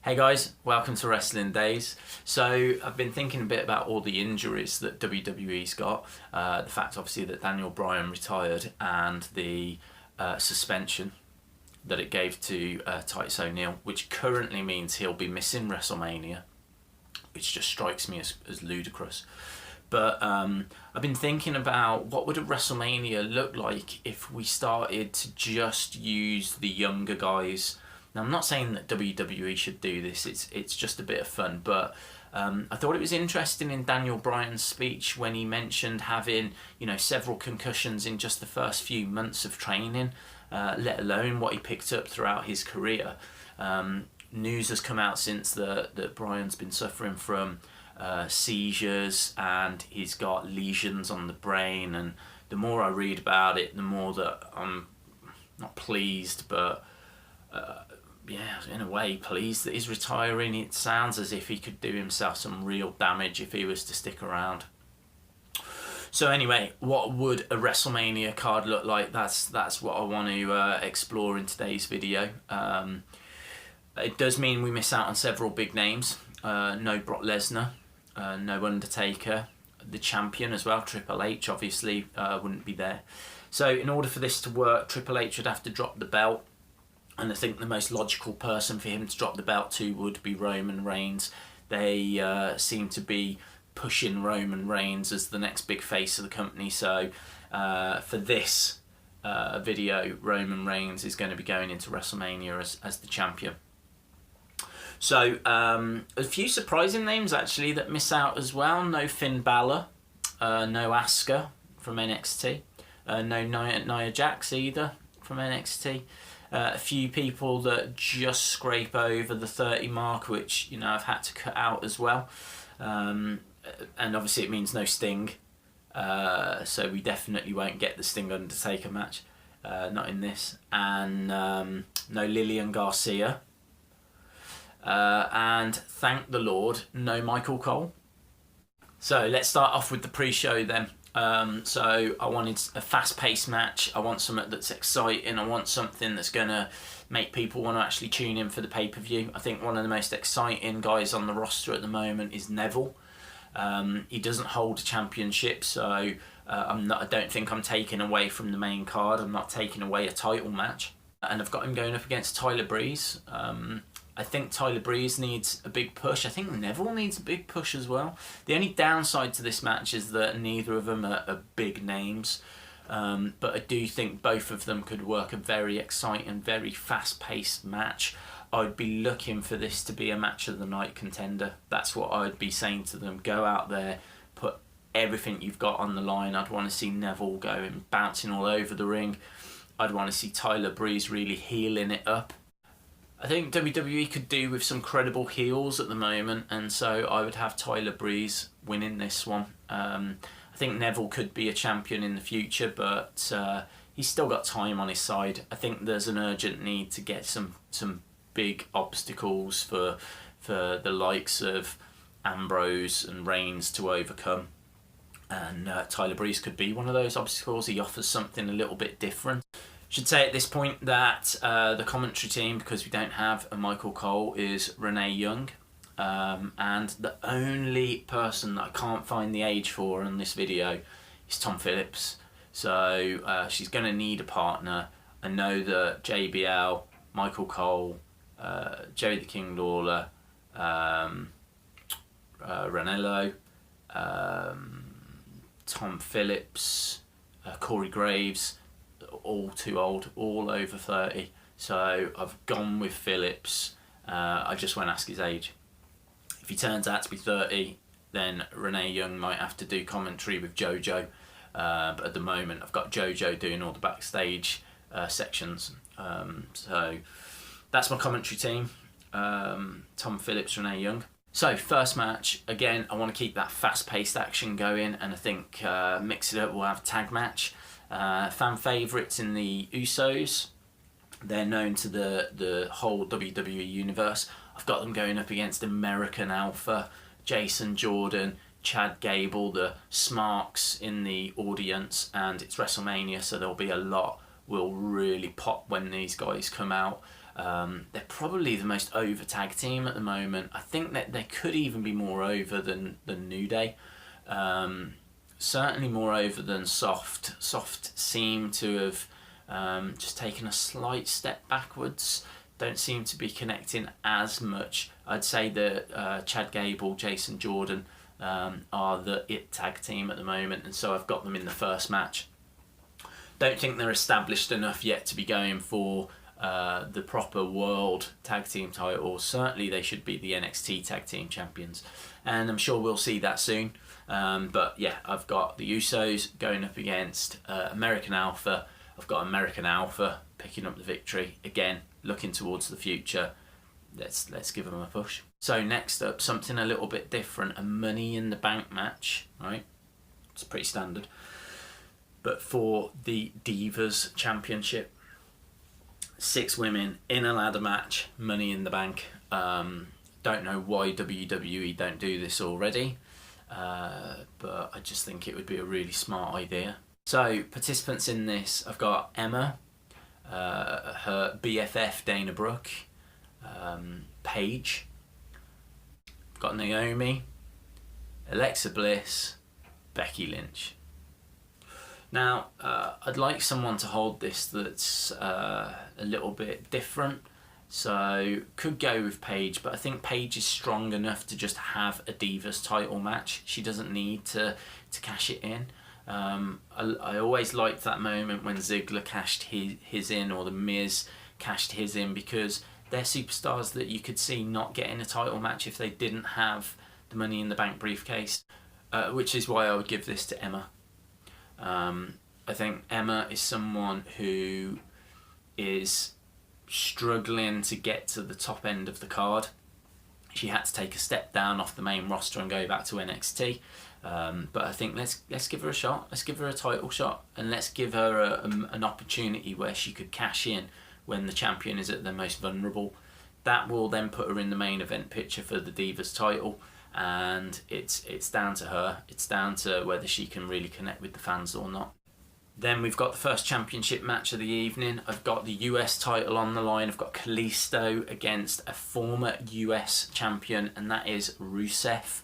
Hey guys, welcome to Wrestling Days. So I've been thinking a bit about all the injuries that WWE's got, the fact obviously that Daniel Bryan retired and the suspension that it gave to Titus O'Neil, which currently means he'll be missing WrestleMania, which just strikes me as ludicrous. But I've been thinking about what would a WrestleMania look like if we started to just use the younger guys. Now, I'm not saying that WWE should do this, it's just a bit of fun, but I thought it was interesting in Daniel Bryan's speech when he mentioned having, several concussions in just the first few months of training, let alone what he picked up throughout his career. News has come out since that Bryan's been suffering from seizures and he's got lesions on the brain, and the more I read about it, the more that I'm not pleased, but in a way pleased that he's retiring. It sounds as if he could do himself some real damage if he was to stick around. So anyway, what would a WrestleMania card look like? That's what I want to explore in today's video. It does mean we miss out on several big names. No Brock Lesnar, no Undertaker, the champion as well, Triple H obviously wouldn't be there. So in order for this to work, Triple H would have to drop the belt. And I think the most logical person for him to drop the belt to would be Roman Reigns. They seem to be pushing Roman Reigns as the next big face of the company. So for this video, Roman Reigns is going to be going into WrestleMania as the champion. So a few surprising names actually that miss out as well. No Finn Balor, no Asuka from NXT, no Nia Jax either from NXT. A few people that just scrape over the 30 mark, which I've had to cut out as well, and obviously it means no Sting, so we definitely won't get the Sting Undertaker match, not in this, and no Lillian Garcia, and thank the Lord, no Michael Cole. So let's start off with the pre-show then. So I wanted a fast-paced match. I want something that's exciting. I want something that's going to make people want to actually tune in for the pay-per-view. I think one of the most exciting guys on the roster at the moment is Neville. He doesn't hold a championship, so I don't think I'm taking away from the main card. I'm not taking away a title match. And I've got him going up against Tyler Breeze. I think Tyler Breeze needs a big push. I think Neville needs a big push as well. The only downside to this match is that neither of them are big names. But I do think both of them could work a very exciting, very fast-paced match. I'd be looking for this to be a match of the night contender. That's what I'd be saying to them. Go out there, put everything you've got on the line. I'd want to see Neville going, bouncing all over the ring. I'd want to see Tyler Breeze really healing it up. I think WWE could do with some credible heels at the moment, and so I would have Tyler Breeze winning this one. I think Neville could be a champion in the future, but he's still got time on his side. I think there's an urgent need to get some big obstacles for the likes of Ambrose and Reigns to overcome. And Tyler Breeze could be one of those obstacles. He offers something a little bit different. Should say at this point that the commentary team, because we don't have a Michael Cole, is Renee Young. And the only person that I can't find the age for on this video is Tom Phillips. So she's going to need a partner. I know that JBL, Michael Cole, Jerry the King Lawler, Ranello, Tom Phillips, Corey Graves, all too old, all over 30. So I've gone with Phillips. I just won't ask his age. If he turns out to be 30, then Renee Young might have to do commentary with JoJo. But at the moment, I've got JoJo doing all the backstage sections. So that's my commentary team. Tom Phillips, Renee Young. So first match, again, I want to keep that fast-paced action going, and I think mix it up, we'll have a tag match. Fan favourites in the Usos. They're known to the whole WWE universe. I've got them going up against American Alpha, Jason Jordan, Chad Gable, the Smarks in the audience, and it's WrestleMania, so there'll be a lot will really pop when these guys come out. They're probably the most over tag team at the moment. I think that they could even be more over than New Day. Certainly more over than Soft. Soft seem to have just taken a slight step backwards. Don't seem to be connecting as much. I'd say that Chad Gable, Jason Jordan are the it tag team at the moment, and so I've got them in the first match. Don't think they're established enough yet to be going for the proper world tag team titles. Certainly they should be the NXT tag team champions, and I'm sure we'll see that soon. But yeah, I've got the Usos going up against American Alpha. I've got American Alpha picking up the victory. Again, looking towards the future. Let's give them a push. So next up, something a little bit different, a Money in the Bank match, right? It's pretty standard. But for the Divas Championship, 6 women in a ladder match, Money in the Bank. Don't know why WWE don't do this already, but I just think it would be a really smart idea. So participants in this, I've got Emma, her BFF Dana Brooke, Paige, I've got Naomi, Alexa Bliss, Becky Lynch. Now, I'd like someone to hold this that's a little bit different. So, could go with Paige, but I think Paige is strong enough to just have a Divas title match. She doesn't need to cash it in. I always liked that moment when Ziggler cashed his in, or The Miz cashed his in, because they're superstars that you could see not getting a title match if they didn't have the Money in the Bank briefcase, which is why I would give this to Emma. I think Emma is someone who is struggling to get to the top end of the card. She had to take a step down off the main roster and go back to NXT. But I think let's give her a shot. Let's give her a title shot, and let's give her an opportunity where she could cash in when the champion is at their most vulnerable. That will then put her in the main event picture for the Divas title, and it's down to her. It's down to whether she can really connect with the fans or not. Then we've got the first championship match of the evening. I've got the US title on the line. I've got Kalisto against a former US champion, and that is Rusev.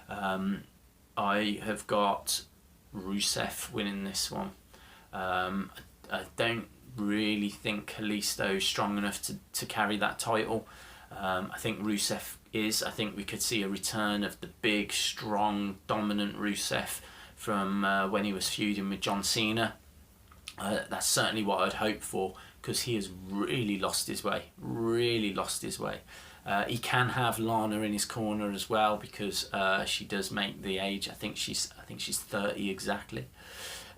I have got Rusev winning this one. I don't really think Kalisto is strong enough to carry that title. I think Rusev is. I think we could see a return of the big, strong, dominant Rusev from when he was feuding with John Cena. That's certainly what I'd hope for, because he has really lost his way. He can have Lana in his corner as well, because she does make the age. I think she's 30 exactly.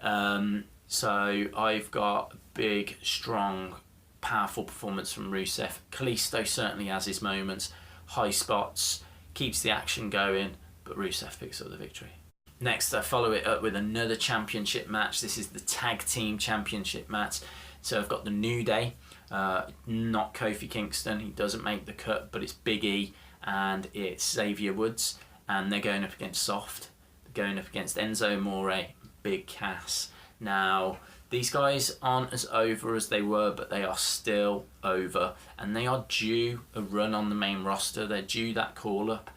So I've got a big, strong, powerful performance from Rusev. Kalisto certainly has his moments, high spots, keeps the action going, but Rusev picks up the victory. Next, I follow it up with another championship match. This is the Tag Team Championship match. So I've got the New Day, not Kofi Kingston. He doesn't make the cut, but it's Big E and it's Xavier Woods, and they're going up against Soft. They're going up against Enzo Amore, Big Cass. Now, these guys aren't as over as they were, but they are still over, and they are due a run on the main roster. They're due that call-up.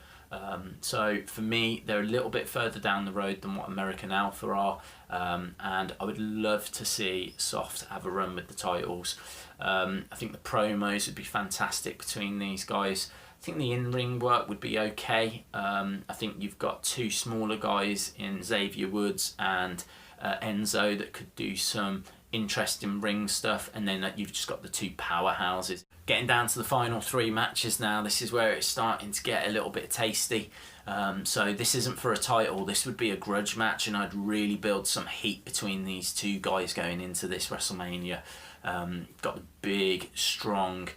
So for me, they're a little bit further down the road than what American Alpha are, and I would love to see Soft have a run with the titles. I think the promos would be fantastic between these guys. I think the in-ring work would be okay. I think you've got 2 smaller guys in Xavier Woods and Enzo that could do some interesting ring stuff, and then you've just got the 2 powerhouses. Getting down to the final 3 matches now. This is where it's starting to get a little bit tasty. So this isn't for a title. This would be a grudge match, and I'd really build some heat between these 2 guys going into this WrestleMania. Got the big, strong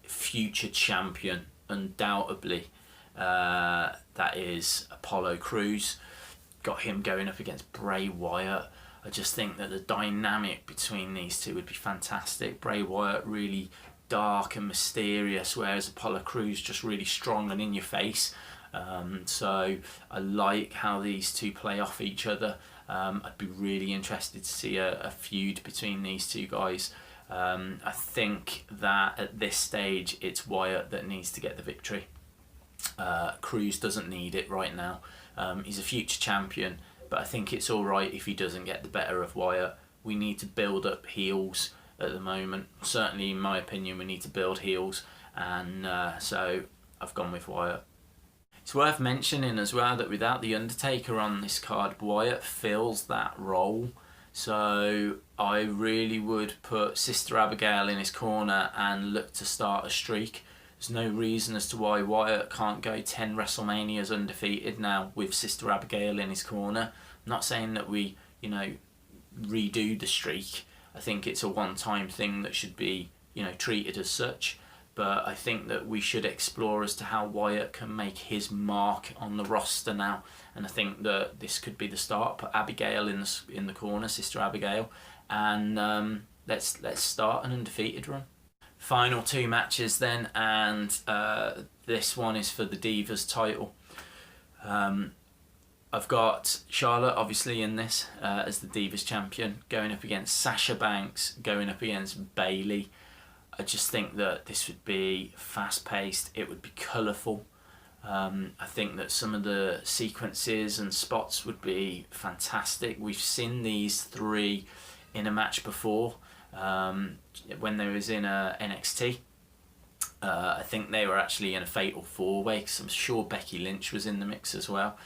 future champion, undoubtedly. That is Apollo Crews. Got him going up against Bray Wyatt. I just think that the dynamic between these 2 would be fantastic. Bray Wyatt really dark and mysterious, whereas Apollo Crews just really strong and in your face. So I like how these 2 play off each other. I'd be really interested to see a feud between these 2 guys. I think that at this stage it's Wyatt that needs to get the victory. Cruz doesn't need it right now. He's a future champion, but I think it's alright if he doesn't get the better of Wyatt. We need to build up heels at the moment. Certainly, in my opinion, we need to build heels, and so I've gone with Wyatt. It's worth mentioning as well that without The Undertaker on this card, Wyatt fills that role. So I really would put Sister Abigail in his corner and look to start a streak. There's no reason as to why Wyatt can't go 10 WrestleManias undefeated now with Sister Abigail in his corner. I'm not saying that we, redo the streak. I think it's a one-time thing that should be, treated as such. But I think that we should explore as to how Wyatt can make his mark on the roster now. And I think that this could be the start. Put Abigail in the corner, Sister Abigail, and let's start an undefeated run. Final two matches then, and this one is for the Divas title. I've got Charlotte obviously in this as the Divas champion, going up against Sasha Banks, going up against Bayley. I just think that this would be fast-paced, it would be colourful. I think that some of the sequences and spots would be fantastic. We've seen these three in a match before when they was in NXT. I think they were actually in a fatal four-way, because I'm sure Becky Lynch was in the mix as well.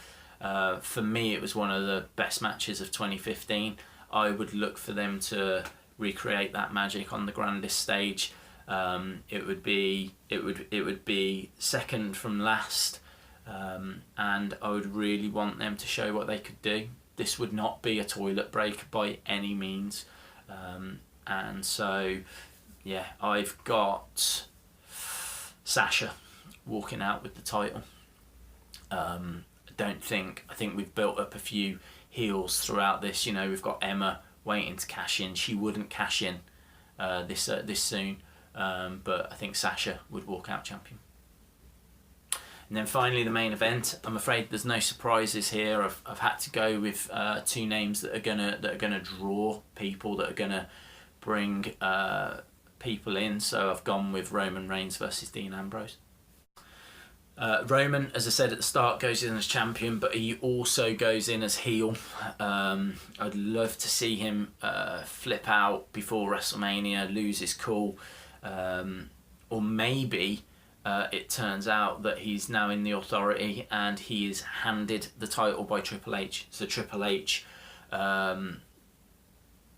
For me, it was one of the best matches of 2015. I would look for them to recreate that magic on the grandest stage. It would be second from last, and I would really want them to show what they could do. This would not be a toilet break by any means, and so yeah, I've got Sasha walking out with the title. I think we've built up a few heels throughout this. We've got Emma waiting to cash in. She wouldn't cash in this soon, but I think Sasha would walk out champion. And then finally the main event. I'm afraid there's no surprises here. I've had to go with two names that are gonna draw people, that are gonna bring people in. So I've gone with Roman Reigns versus Dean Ambrose. Roman, as I said at the start, goes in as champion, but he also goes in as heel. I'd love to see him flip out before WrestleMania, lose his cool, or maybe it turns out that he's now in the Authority and he is handed the title by Triple H. So Triple H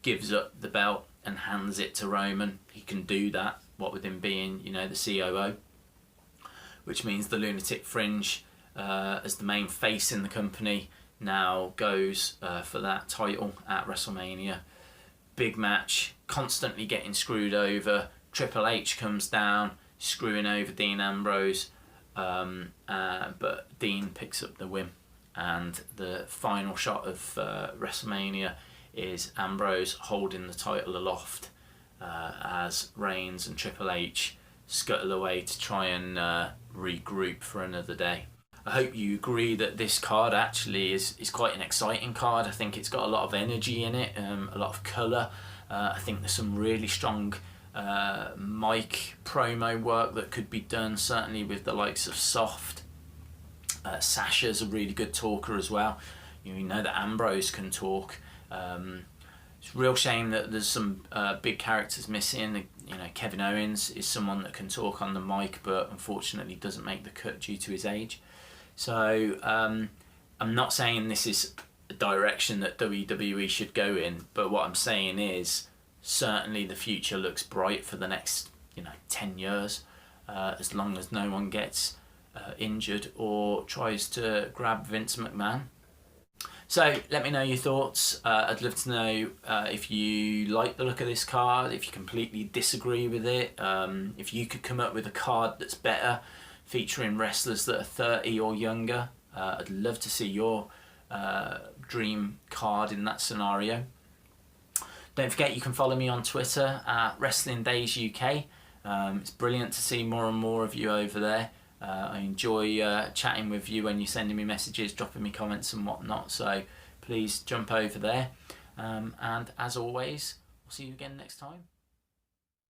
gives up the belt and hands it to Roman. He can do that, what with him being, the COO. Which means the Lunatic Fringe, as the main face in the company, now goes for that title at WrestleMania. Big match, constantly getting screwed over. Triple H comes down, screwing over Dean Ambrose, but Dean picks up the win. And the final shot of WrestleMania is Ambrose holding the title aloft as Reigns and Triple H scuttle away to try and regroup for another day. I hope you agree that this card actually is quite an exciting card. I think it's got a lot of energy in it, a lot of colour. I think there's some really strong mic promo work that could be done, certainly with the likes of Soft. Sasha's a really good talker as well. You know that Ambrose can talk. It's a real shame that there's some big characters missing. Kevin Owens is someone that can talk on the mic, but unfortunately doesn't make the cut due to his age. So I'm not saying this is a direction that WWE should go in, but what I'm saying is certainly the future looks bright for the next 10 years, as long as no one gets injured or tries to grab Vince McMahon. So let me know your thoughts. I'd love to know if you like the look of this card, if you completely disagree with it, if you could come up with a card that's better, featuring wrestlers that are 30 or younger. I'd love to see your dream card in that scenario. Don't forget you can follow me on Twitter at Wrestling Days UK. It's brilliant to see more and more of you over there. I enjoy chatting with you when you're sending me messages, dropping me comments and whatnot, so please jump over there. And as always, I'll see you again next time.